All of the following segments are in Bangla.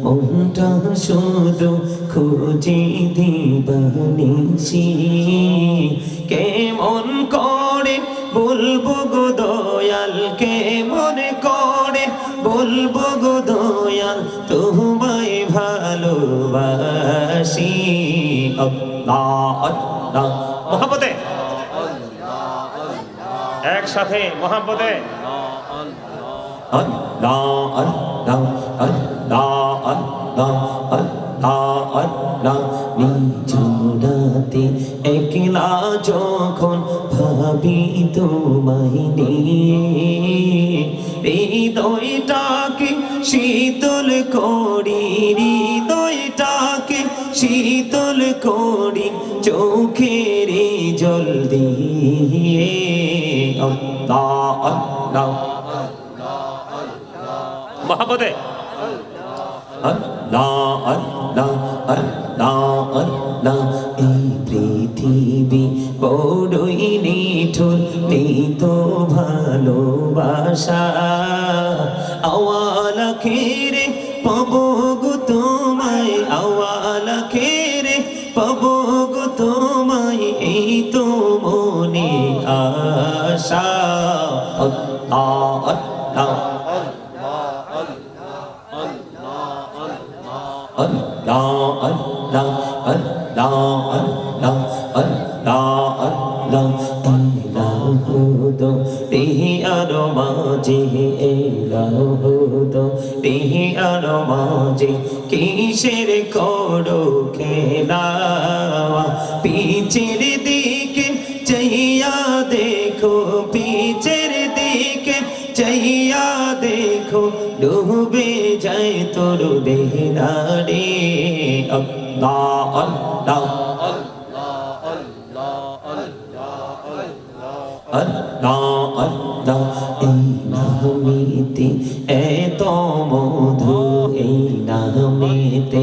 মনটা শুধু খুঁজে দিবানিসি কেমন করে বলবো গো দয়াল কেমন করে বলবো গো দয়াল তোমায় ভালোবাসি আল্লাহ আল্লাহ মোহাম্মদে একসাথে মোহাম্মদে আল্লাহ আল্লাহ আল্লাহ আল্লাহ আল্লাহ আল্লাহ নিঝুরাতে একলা যখন ভাবি তোমায় নিয়ে হৃদয়টাকে শীতল করি হৃদয়টাকে শীতল করি চোখের জল দিয়ে আল্লাহ আল্লাহ মোহাম্মদে আল্লাহ আল্লাহ আল্লাহ আল্লাহ এই পৃথিবী বড়ই নিঠুর নেই তো ভালোবাসা আওয়াল আখিরে পাবো গো তোমায় আওয়াল আখিরে পাবো গো তোমায় এই তো মনে আশা আল্লাহ আল্লাহ Allah Allah Allah Allah Allah Allah Ilahudo Diyar maji Ilahudo Diyar maji Kisher kodo khela Pichir dike Chaiya dekho Pichir dike Chaiya dekho ডুবে যায় তোর দেহদারে আল্লাহ আল্লাহ আল্লাহ আল্লাহ এই নামেতে এত মধু এই নামেতে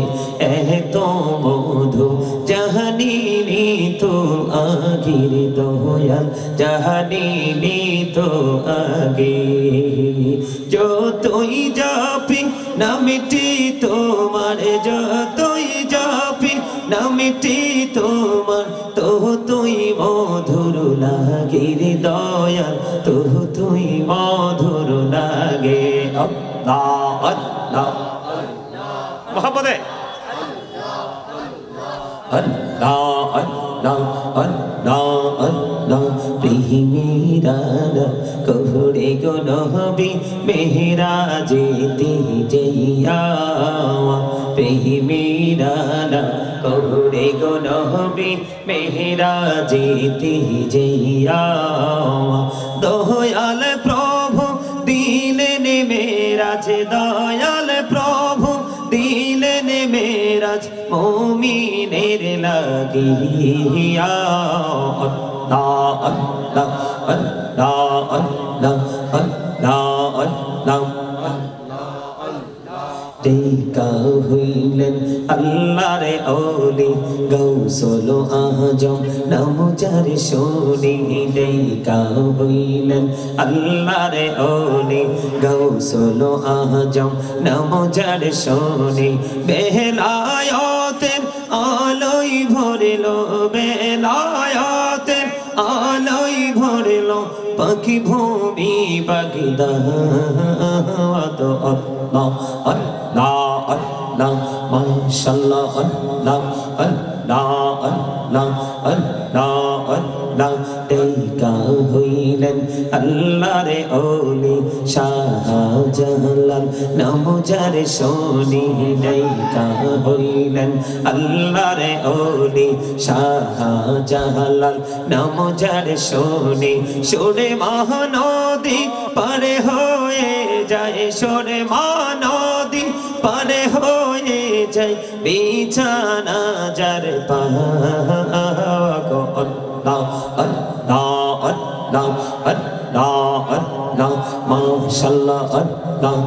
এত মধু জাহানিনি তো আগের দয়াল জাহানিনি তো আগে যতই যাপি নামটি তোমার যতই যাপি নামটি তোমার তো তুই মধুর লাগে দয়াল তো তুই মধুর লাগে আল্লাহ আল্লাহ মোহাম্মদে আল্লাহ আল্লাহ আল্লাহ আল্লাহ প্রেমেরা করে গো নবী মেহরাজেতে যাইয়া প্রেমেরা করে গো নবী মেহরাজেতে যাইয়া দয়াল প্রভু দিলেন মেরাজ দয়াল প্রভু দিলেন মেরাজ মুমিনের লাগিয়া আল্লাহ আল্লাহ আল্লাহ আল্লাহ আল্লাহ আল্লাহ টেকা হইলেন আল্লাহর ওলি গৌসুল আজম নাম যার শুনি টেকা হইলেন আল্লাহর ওলি গৌসুল আজম নাম যার শুনি বেলায়েতের আলোয় ভরলো বেলায়েতের আলোয় ভরলো পাখি ভূমি বাগদাদ আল্লাহ আল্লাহ আল্লাহ মাশাআল্লাহ আল্লাহ আল্লাহ আল্লাহ আল্লাহ আল্লাহ টেকা হইলেন আল্লাহর ওলি শাহজালাল নাম যার শুনি টেকা হইলেন আল্লাহর ওলি শাহজালাল নাম যার শুনি সুরে মহানদী পারে হয়ে যায় সুরে মহানদী পারে হয়ে যায় বিছানা যার পাগো আল্লাহ আল্লাহ আল্লাহ আল্লাহ আল্লাহ মাশাআল্লাহ আল্লাহ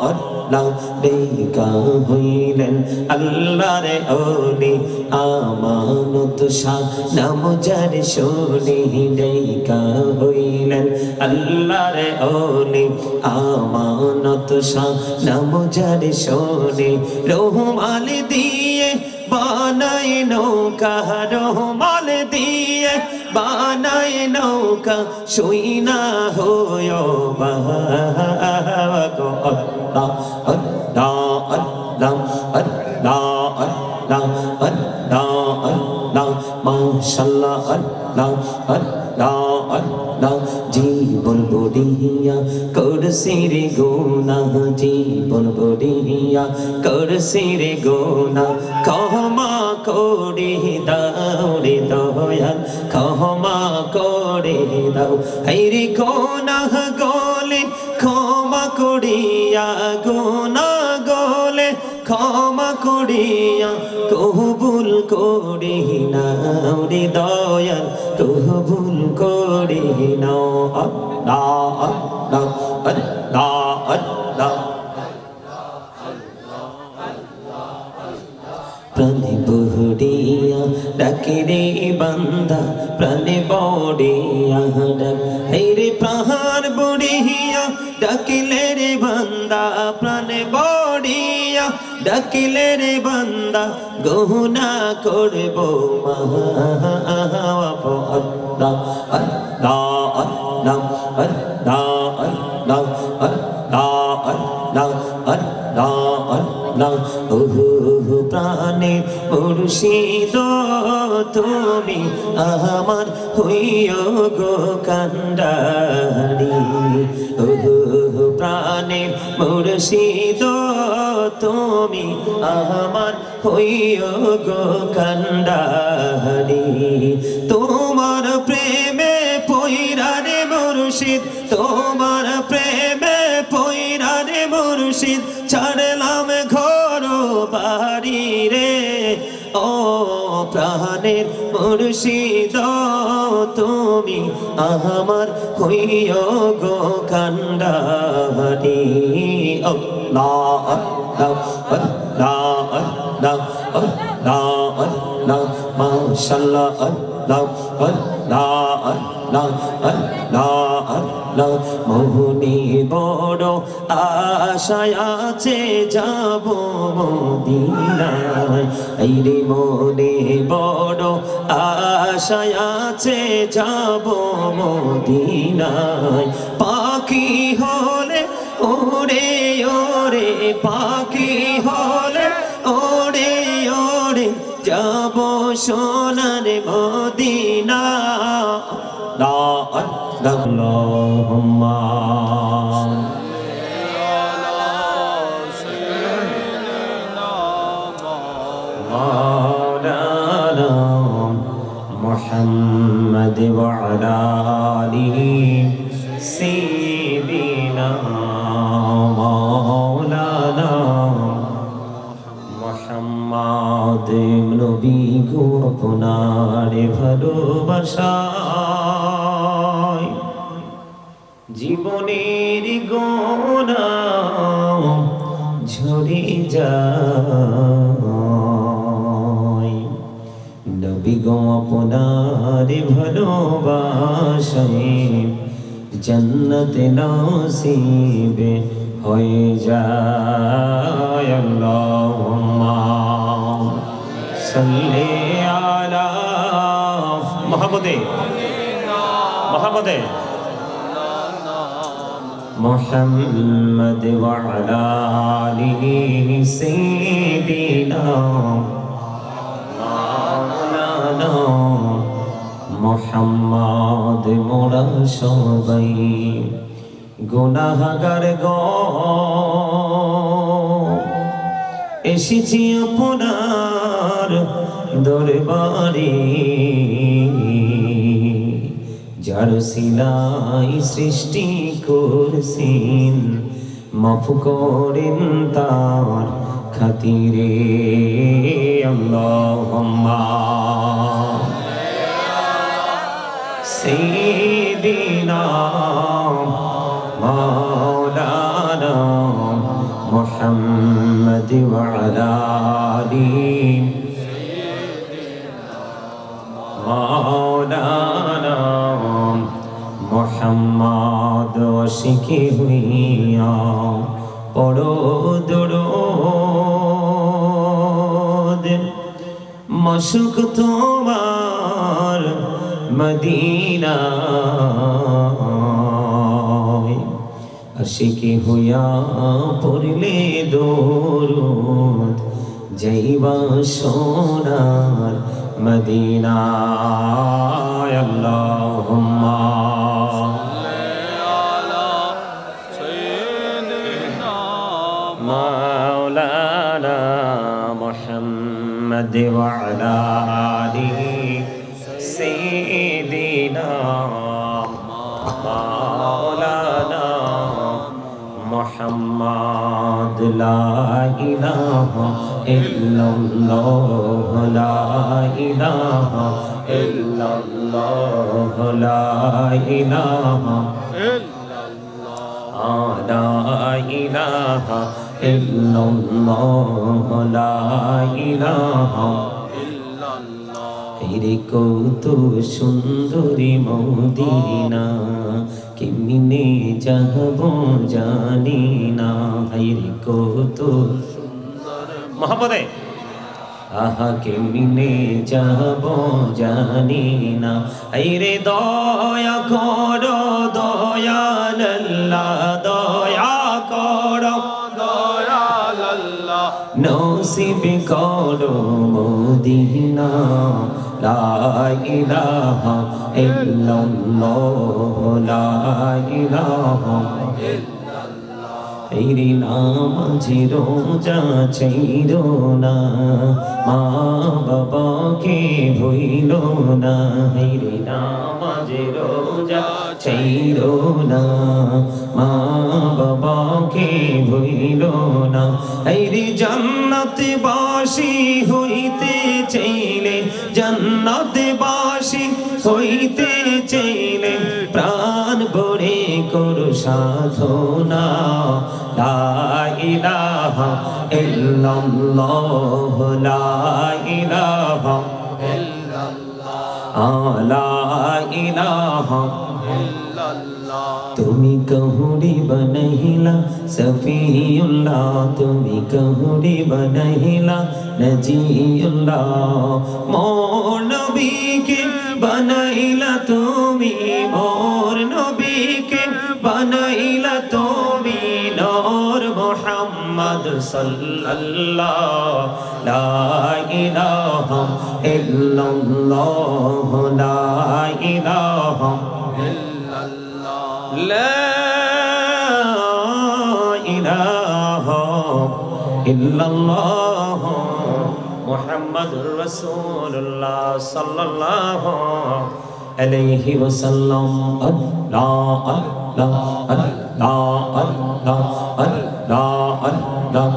আল্লাহ আল্লাহ ডেকা হইলেন আল্লাহর ওলি আমানত শাহ নাম যার শুনি ডেকা হইলেন আল্লাহর ওলি আমানত শাহ নাম যার শুনি রহমাল দিয়ে বানায় নৌকা রহমাল দিয়ে বানায় নৌকা শুইনা হয় বাগো আল্লাহ আল্লাহ আল্লাহ আল্লাহ আল্লাহ আল্লাহ আল্লাহ মাশাআল্লাহ আল্লাহ আল্লাহ আল্লাহ জীবন বড়িয়া করছি রে গুনাহ জীবন বড়িয়া করছি রে গুনাহ ক্ষমা করে দাও রে দয়াল ক্ষমা করে দাও হায়রে গুনাহ গলে ক্ষমা করিয়া গুনাহ গলে ক্ষমা করিয়া কবুল করি নাও রে দয়াল কবুল করি নাও আল্লাহ আল্লাহ আল্লাহ আল্লাহ প্রাণে বড়িয়া ডাকে রে বান্দা প্রাণে বড়িয়া ডাক রে প্রাণ বড়িয়া ডাকিলে রে বান্দা প্রাণে বড়িয়া ডাকিলে রে বান্দা গহনা করব আল্লাহ আল্লাহ আল্লাহ আল্লাহ আল্লাহ আল্লাহ আল্লাহ আল্লাহ ওহো প্রাণে মুর্শিদ তুমি আমার হইও গো কান্ডারি ওহো প্রাণে মুর্শিদ তুমি আমার হইও গো কান্ডারি তোমার প্রেমে পয়রা রে মুর্শিদ তোমার প্রেমে পয়রা রে মুর্শিদ ছাড়লাম ঘর বাড়ি রে ও প্রাণের মুর্শিদ তুমি আমার হইও গো কান্ডারি আল্লাহ আল্লাহ আল্লাহ আল্লাহ আল্লাহ আল্লাহ মাশাআল্লাহ আল্লাহ আল্লাহ আল্লাহ আল্লাহ আল্লাহ মোহনি বড় আশায় আছে যাব মদিনায় এই রে মনে বড় আশায় আছে যাব মদিনায় পাখি হলে ওরে ওরে পাখি হলে ওরে ওরে যাব সোনার মদিনা লা আল্লাহুম্মা মাওলানা মুহাম্মদ ওয়া আলা আলিহি সাইয়্যিদিনা মাওলানা মুহাম্মদ নবী গো আপনার ভালোবাসায় জীবনের গোনা ঝরে যায় নবী গো আপনার ভালোবাসায় জন্নত নসিব হয়ে যায় আল্লাহুম্মা সাল্লি আলা মুহাম্মাদে মুহাম্মাদে মুহাম্মদ ওয়া আলা আলিহি সাইয়্যিদিনা মাওলানা মুহাম্মদ মোরা সবাই গুনাহগার গো এসেছি আপনার দরবারে যার সিলাই সৃষ্টি করছেন মাফ করেন তার খাতিরে আল্লাহুম্মা সাইয়্যিদিনা মাওলানা محمد وعلى آل مولانا محمد وشکی हुइया पढ़ो दुरूद मशक तुम्हार मदीना আশিকি হইয়া পড়লে দরুদ যাইবা সোনার মদিনায় আল্লাহুম্মা মাওলানা মুহাম্মদ ওয়া আলা আলি সাইয়্যিদিনা মাওলানা মুহাম্মদ লা ইলাহা ইল্লাল্লাহ লা ইলাহা ইল্লাল্লাহ লা ইলাহা লা ইলাহা ইল্লাল্লাহ লা ইলাহা রে কত সুন্দরী মদিনা কেমনে যাব জানি না রে কত মহাপদে আহা কেমনে যাব জানি না রে দয়া করো দয়াল আল্লাহ দয়া করো দয়াল আল্লাহ নসিব করো মদিনা লা ইলাহা ইল্লাল্লাহ লা ইলাহা তেরি নামাজি রোজা ছাইরো না মা বাবাকে ভুইলো না তেরি নামাজি রোজা ছাইরো না মা বাবাকে ভুইলো না তেরি জান্নাত বাসী হইতে চাইলে জান্নাত বাসী হইতে চাইলে প্রাণ ভরে করো সাধনা লা ইলাহা ইল্লাল্লাহ লা ইলাহা ইল্লাল্লাহ লা ইলাহা ইল্লাল্লাহ তুমি কহুরি বনহিলা সফিউল্লাহ তুমি কহুরি বনহিলা নজিউল্লাহ মোর নবীকে বানাইলা তুমি মোর নবীকে বানাইলা তুমি নূর মুহাম্মদ সাল্লাল্লাহ লা ইলাহা ইল্লাল্লাহ লা ইলাহা ইল্লাল্লাহ লা ইলাহা ইল্লাল্লাহ মুহাম্মাদুর রাসূলুল্লাহ সাল্লাল্লাহু আলাইহি ওয়াসাল্লাম আল্লাহ আল্লাহ আল্লাহ আল্লাহ আল্লাহ আল্লাহ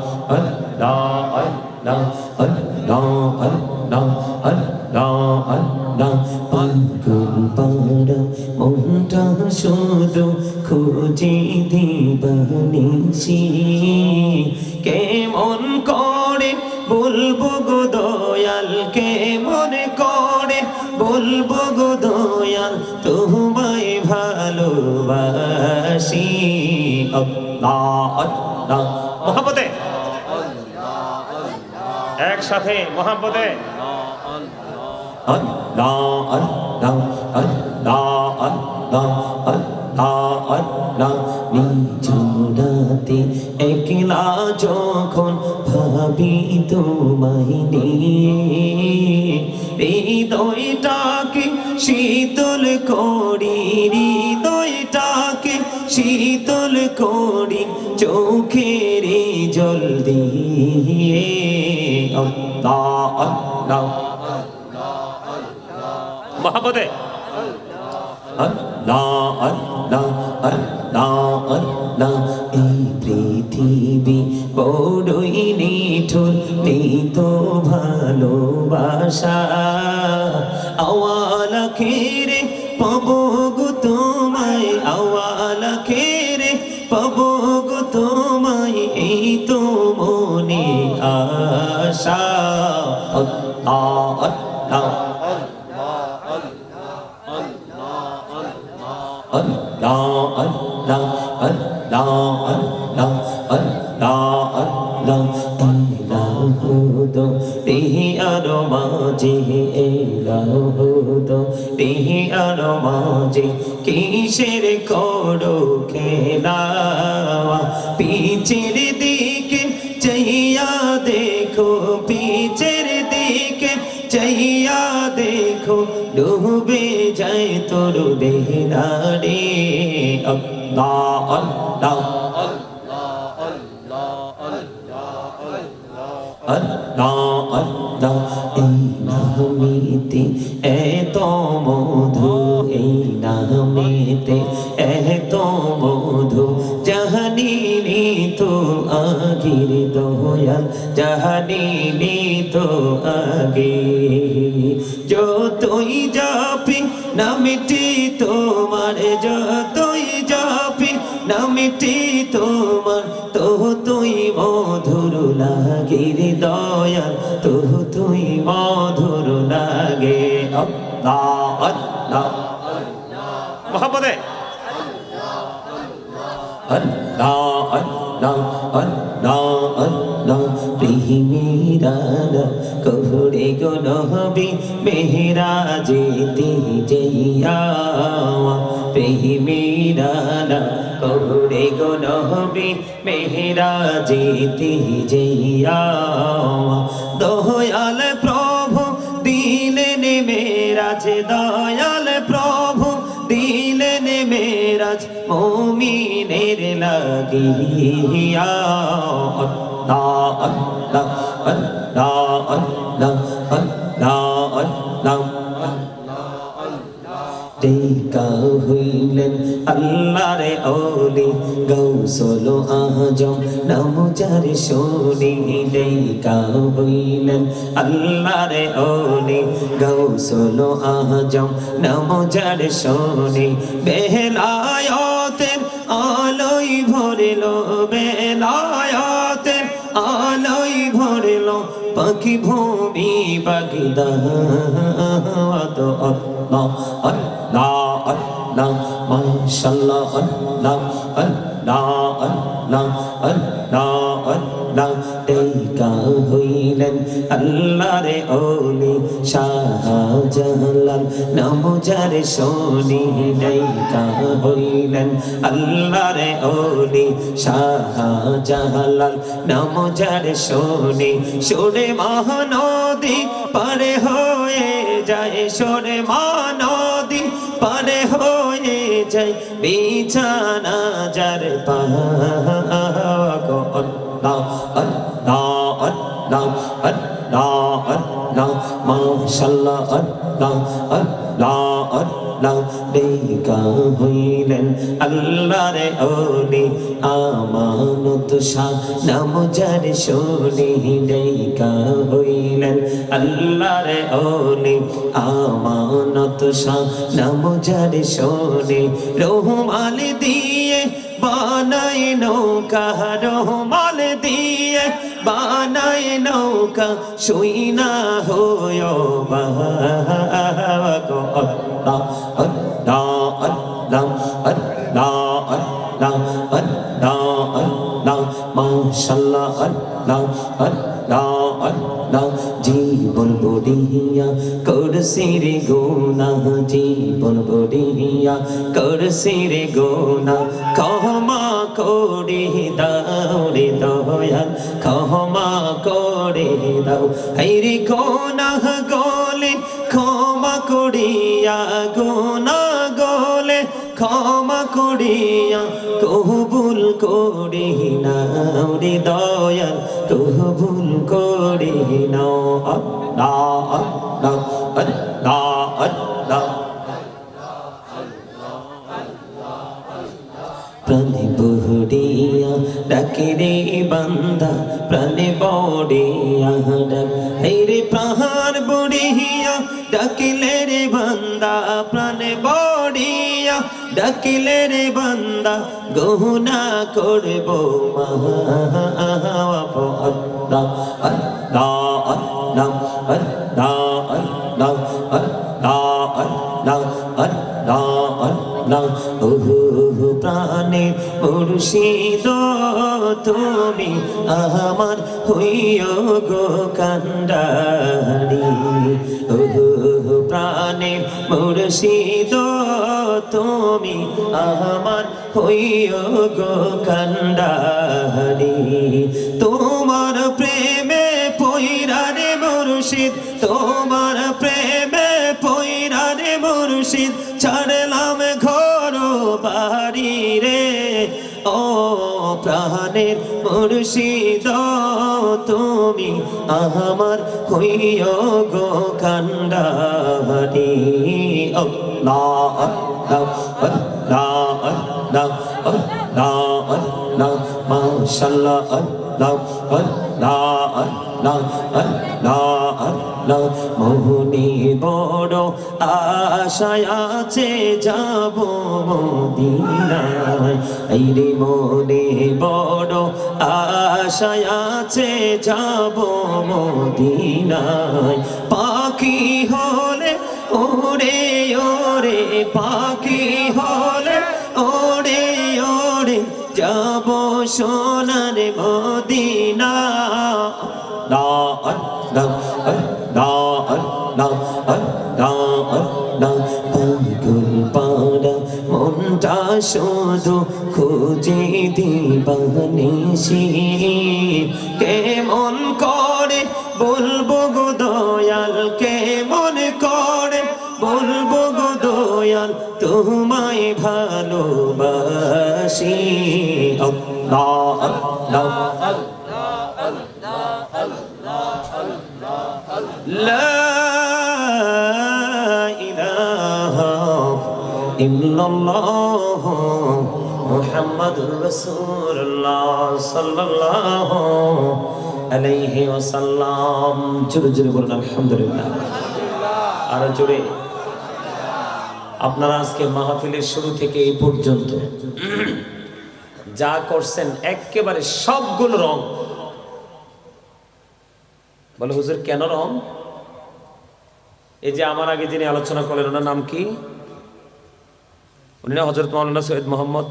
আল্লাহ আল্লাহ আল্লাহ আল্লাহ আল্লাহ পাগল পারা মনটা শুধু খুঁজে দিবানিসি কেমন করে বলবো গো দয়াল কেমন করে বলবো গো দয়াল তোমায় ভালোবাসি আল্লাহ আল্লাহ মহব্বতে একসাথে মহব্বতে আল্লাহ আল্লাহ আল্লাহ আল্লাহ আল্লাহ আল্লাহ নিঝুরাতে একলা যখন ভাবি তোমায় নিয়ে হৃদয়টাকে শীতল করি হৃদয়টাকে শীতল করি চোখের জল দিয়ে আল্লাহ আল্লাহ মহব্বতে আল্লাহ আল্লাহ আল্লাহ আল্লাহ এই পৃথিবী বড়ই নিঠুর নেই তো ভালোবাসা আওয়ালা খেরে পাবো গো তোমায় আওয়ালা খেরে পাবো গো তোমায় এই তো আশা আল্লাহ আল্লাহ Allah Allah Allah Allah Allah Allah Ilahudo Tihi aromaji Ilahudo Tihi aromaji Kisher kodo khelawa Pichir dike Chaiya dekho Pichir dike Chaiya dekho ডুবে যায় তোর দেহদারে আল্লাহ আল্লাহ আল্লাহ আল্লাহ এই নামেতে এত মধু এই নামেতে এত মধু জাহানিনি তো আগের দয়াল জাহানিনি তো আগে যতই যাপি নামটি তোমার যতই যাপি নামটি তোমার তুই মধুর লাগে দয়াল তুই মধুর লাগে আল্লাহ আল্লাহ মোহাম্মদে আল্লাহ আল্লাহ আল্লাহ আল্লাহ প্রেমেরা কোহরে গো নবী মেহরাজেতে যাইয়া প্রেমেরা কোহরে গো নবী মেহরাজেতে যাইয়া দয়াল প্রভু দিলেন মেরাজ দয়াল প্রভু দিলেন মেরাজ মুমিনের লাগিয়া আল্লাহ আল্লাহ আল্লাহ আল্লাহ আল্লাহ আল্লাহ টেকা হইলেন আল্লাহর ওলি গৌসল আজম নাম যার শুনি টেকা হইলেন আল্লাহর ওলি গৌসল আজম নাম যার শুনি বেলায়েতের আলোয় ভরিলো বেলায়েতের আলোয় ভরিলো পাখি ভূমি বাগদাদ আল্লাহ আল্লাহ আল্লাহ মাশাআল্লাহ আল্লাহ আল্লাহ আল্লাহ আল্লাহ আল্লাহ টেকা হইলেন আল্লাহর ওলি শাহজালাল নাম যার শুনি টেকা হইলেন আল্লাহর ওলি শাহজালাল নাম যার শুনি সুরে মহানদী পারে হয়ে যায় সুরে মহানদী পারে হয়ে যায় বিছানা যার পাগো আল্লাহ আল্লাহ আল্লাহ আল্লাহ আল্লাহ মাশাআল্লাহ আল্লাহ আল্লাহ আল্লাহ টেকা হইলেন আল্লাহর ওলি আমানত শাহ নাম যার শুনি টেকা হইলেন আল্লাহর ওলি আমানত শাহ নাম যার শুনি রহমাল দিয়ে বানাই নৌকা রহমাল দিয়ে বানাই নৌকা শুইনা হয় বাগো আল্লাহ আল্লাহ আল্লাহ আল্লাহ আল্লাহ আল্লাহ আল্লাহ মাশাআল্লাহ আল্লাহ আল্লাহ আল্লাহ জীবন বড়িয়া করছি রে গুনাহ জীবন বড়িয়া করছি রে গুনাহ ক্ষমা করে দাও রে দয়াল ক্ষমা করে দাও হায়রে গুনাহ গলে ক্ষমা করিয়া গুনাহ গলে ক্ষমা করিয়া কবুল করি নাও রে দয়াল কবুল করি নাও আল্লাহ আল্লাহ আল্লাহ আল্লাহ প্রাণে বড়িয়া ডাকে রে বান্দা প্রাণে বড়িয়া ডাক হেরে প্রাণ বড়িয়া ডাকিলে রে বান্দা প্রাণে বড়িয়া ডাকিলে রে বান্দা গহনা করবো মাহা আল্লাহ আল্লাহ মুর্শিদ তুমি আমার হইও গো কান্ডারি ও প্রাণের মুর্শিদ তুমি আমার হইও গো কান্ডারি তোমার প্রেমে পইরা রে মুর্শিদ তোমার প্রেমে পইরা রে মুর্শিদ ছাড়লাম ঘর বাড়ি রে ও প্রাণের মুর্শিদ তুমি আমার হইও গো কান্ডারি আল্লাহ আল্লাহ আল্লাহ আল্লাহ আল্লাহ আল্লাহ মাশাআল্লাহ আল্লাহ আল্লাহ আল্লাহ আল্লাহ আল্লাহ মোহনি বড় আশায় আছে যাব মদিনায় এই রে মনে বড় আশায় আছে যাব মদিনায় পাখি হলে ওরে ওরে পাখি হলে ওরে ওরে যাব সোনার মদিনা লা আল্লাহ আল্লাহ আল্লাহ আল্লাহ আল্লাহ পাগল পাড়া মনটা শুধু খুঁজে দিবানিশি কেমন করে বলবো গো দয়াল কেমন করে বলবো গো দয়াল তোমায় ভালোবাসি আল্লাহ আল্লাহ লা ইলাহা ইল্লাল্লাহ মুহাম্মাদুর রাসূলুল্লাহ সাল্লাল্লাহু আলাইহি ওয়াসাল্লাম জোরে জোরে বলুন আলহামদুলিল্লাহ আর জোরে আপনারা আজকে মাহফিলের শুরু থেকে এই পর্যন্ত যা করছেন একেবারে সবগুলো রং বলে হুজুর কেন রং এই যে আমার আগে যিনি আলোচনা করলেন ওনার নাম কি উনি না হযরত মাওলানা সৈয়দ মোহাম্মদ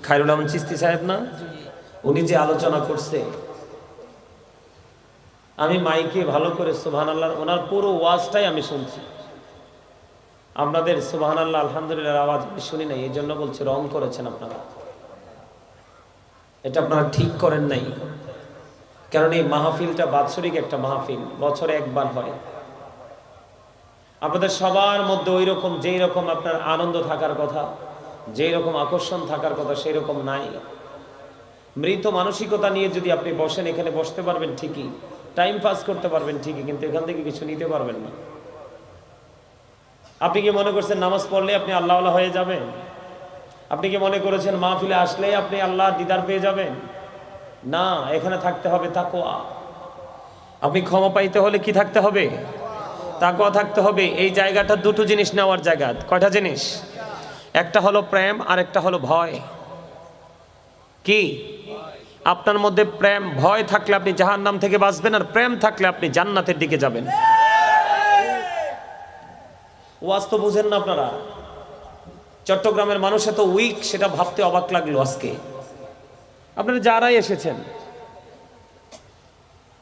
খায়রুল আমিন চিশতি সাহেব না উনি যে আলোচনা করছে আমি মাইকে ভালো করে সুবহানাল্লাহ ওনার পুরো ওয়াজটাই আমি শুনছি আপনাদের সুবহানাল্লাহ আলহামদুলিল্লাহ আওয়াজ আমি শুনি নাই এই জন্য বলছি রং করেছেন আপনারা এটা আপনারা ঠিক করেন নাই কারণ এই মাহফিলটা বাৎসরিক একটা মাহফিল বছরে একবার হয় আপনাদের সবার মধ্যে ওই রকম যেই রকম আপনার আনন্দ থাকার কথা যেই রকম আকর্ষণ থাকার কথা সেই রকম নাই মৃত মানসিকতা নিয়ে যদি আপনি বসেন এখানে বসতে পারবেন ঠিকই টাইম পাস করতে পারবেন ঠিকই কিন্তু এখান থেকে কিছু নিতে পারবেন না আপনি কি মনে করছেন নামাজ পড়লে আপনি আল্লাহওয়ালা হয়ে যাবেন আপনি কি মনে করেছেন মাহফিলে আসলেই আপনি আল্লাহর দিদার পেয়ে যাবেন না এখানে থাকতে হবে তাকওয়া আপনি ক্ষমা পাইতে হলে কি থাকতে হবে তাকওয়া থাকতে হবে এই জায়গাটা দুটো জিনিস নেওয়ার জায়গা কয়টা জিনিস একটা হলো প্রেম আর একটা হলো ভয় কি আপনার মধ্যে প্রেম ভয় থাকলে আপনি জাহান্নাম থেকে বাঁচবেন আর প্রেম থাকলে আপনি জান্নাতের দিকে যাবেন ওয়াজ তো বুঝেন না আপনারা চট্টগ্রামের মানুষ এত উইক সেটা ভাবতে অবাক লাগলো আজকে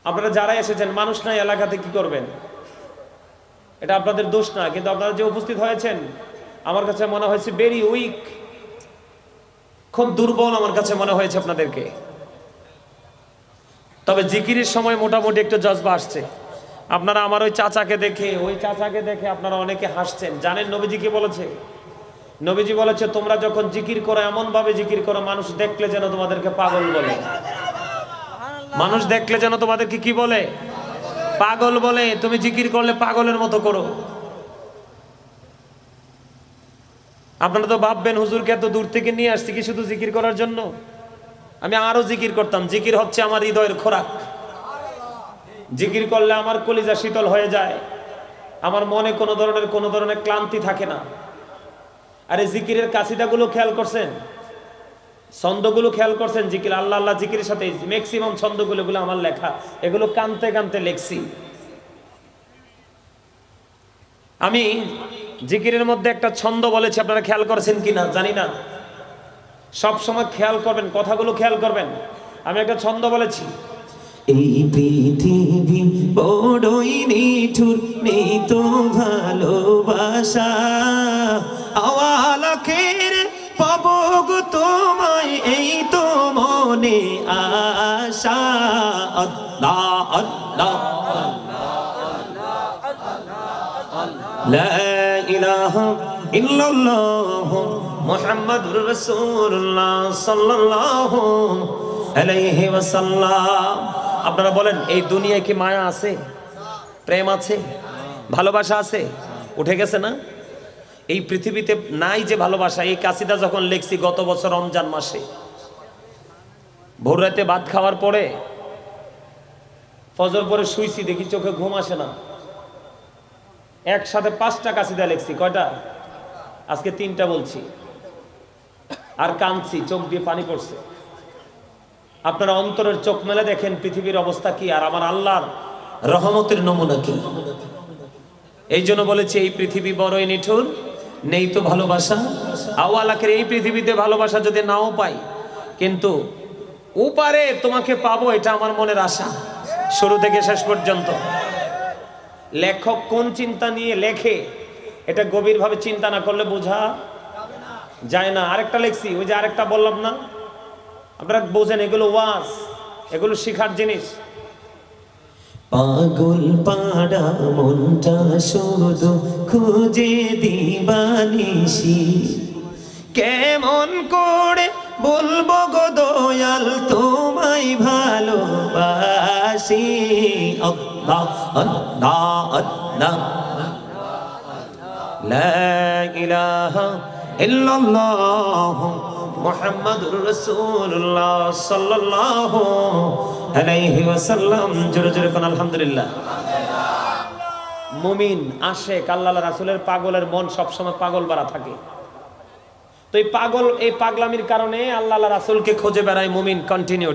আপনারা যারাই এসেছেন মানুষ নাই এলাকাতে কি করবেন এটা আপনাদের দোষ না কিন্তু আপনারা যে উপস্থিত হয়েছেন আমার কাছে মনে হয়েছে ভেরি উইক খুব দুর্বল আমার কাছে মনে হয়েছে আপনাদেরকে তবে জিকিরের সময় মোটামুটি একটু জজবা আসছে আপনারা আমার ওই চাচাকে দেখে আপনারা অনেকে হাসছেন জানেন নবীজি কি বলেছে নবীজি বলেছে তোমরা যখন জিকির করো এমন ভাবে জিকির করো মানুষ দেখলে যেন তোমাদেরকে পাগল বলে মানুষ দেখলে যেন তোমাদেরকে কি বলে পাগল বলে তুমি জিকির করলে পাগলের মতো করো আপনারা তো ভাববেন হুজুরকে এত দূর থেকে নিয়ে আসছি কি শুধু জিকির করার জন্য আমি আরো জিকির করতাম জিকির হচ্ছে আমার হৃদয়ের খোরাক জিকির করলে আমার কলিজা শীতল হয়ে যায় আমার মনে কোনো ধরনের ক্লান্তি থাকে না আরে জিকিরের কাসিদাগুলো খেয়াল করছেন ছন্দগুলো খেয়াল করছেন জিকির আল্লাহ আল্লাহ জিকিরের সাথে ম্যাক্সিমাম ছন্দগুলো আমার লেখা এগুলো কানতে কানতে লেখছি আমি জিকিরের মধ্যে একটা ছন্দ বলেছি আপনারা খেয়াল করেছেন কিনা জানি না সব সময় খেয়াল করবেন, কথাগুলো খেয়াল করবেন। আমি একটা ছন্দ বলেছি, এই পৃথিবী বড়ই নিঠুর, নেই তো ভালোবাসা, আওয়ালাখের পাবো গো তোমায়, এই তো মনে আশা। আল্লাহ আল্লাহ লা ইলাহা ইল্লাল্লাহ মুহাম্মাদুর রাসূলুল্লাহ সাল্লাল্লাহু আলাইহি ওয়াসাল্লাম। আপনারা বলেন, এই দুনিয়ায় কি মায়া আছে, প্রেম আছে, ভালোবাসা আছে? উঠে গেছে না? এই পৃথিবীতে নাই যে ভালোবাসা। এই কাসিদা যখন লিখছি গত বছর রমজান মাসে, ভোর রাতে ভাত খাওয়ার পরে ফজর পরে শুইছি, দেখি চোখে ঘুম আসে না। একসাথে 5টা কাসিদা লিখছি। কয়টা? আজকে 3টা বলছি। আর কাঁদছি, চোখ দিয়ে পানি পড়ছে। আপনারা অন্তরের চোখ মেলে দেখেন পৃথিবীর অবস্থা কি, আর আমার আল্লাহর রহমতের নমুনা কি। এই জন্য বলেছি, এই পৃথিবী বড়ই নিঠুর, নেই তো ভালোবাসা। আওয়ালাকের এই পৃথিবীতে ভালোবাসা যদি নাও পাই, কিন্তু উপারে তোমাকে পাবো, এটা আমার মনের আশা শুরু থেকে শেষ পর্যন্ত। লেখক কোন চিন্তা নিয়ে লেখে, এটা গভীরভাবে চিন্তা না করলে বোঝা যায় না। আরেকটা লেখছি, ওই যে আরেকটা বললাম না, আপনারা বোঝেন, এগুলো ওয়াজ, এগুলো শিখার জিনিস। পাগল পাড়া মনটা শুধু খুঁজে দিবানিশি, কেমন করে বলবো গো দয়াল তোমায় ভালোবাসি। আল্লাহ আল্লাহ আল্লাহ লা ইলাহা ইল্লাল্লাহ মুহাম্মাদুর রাসূলুল্লাহ সাল্লাল্লাহু আলাইহি ওয়াসাল্লাম। জোরে জোরে কোন আলহামদুলিল্লাহ। মুমিন আশিক আল্লাহ রাসূলের পাগলের মন সবসময় পাগল বাড়া থাকে। তো এই পাগলামির কারণে আল্লাহ রাসূলকে খুঁজে বেড়ায় মুমিন কন্টিনিউ।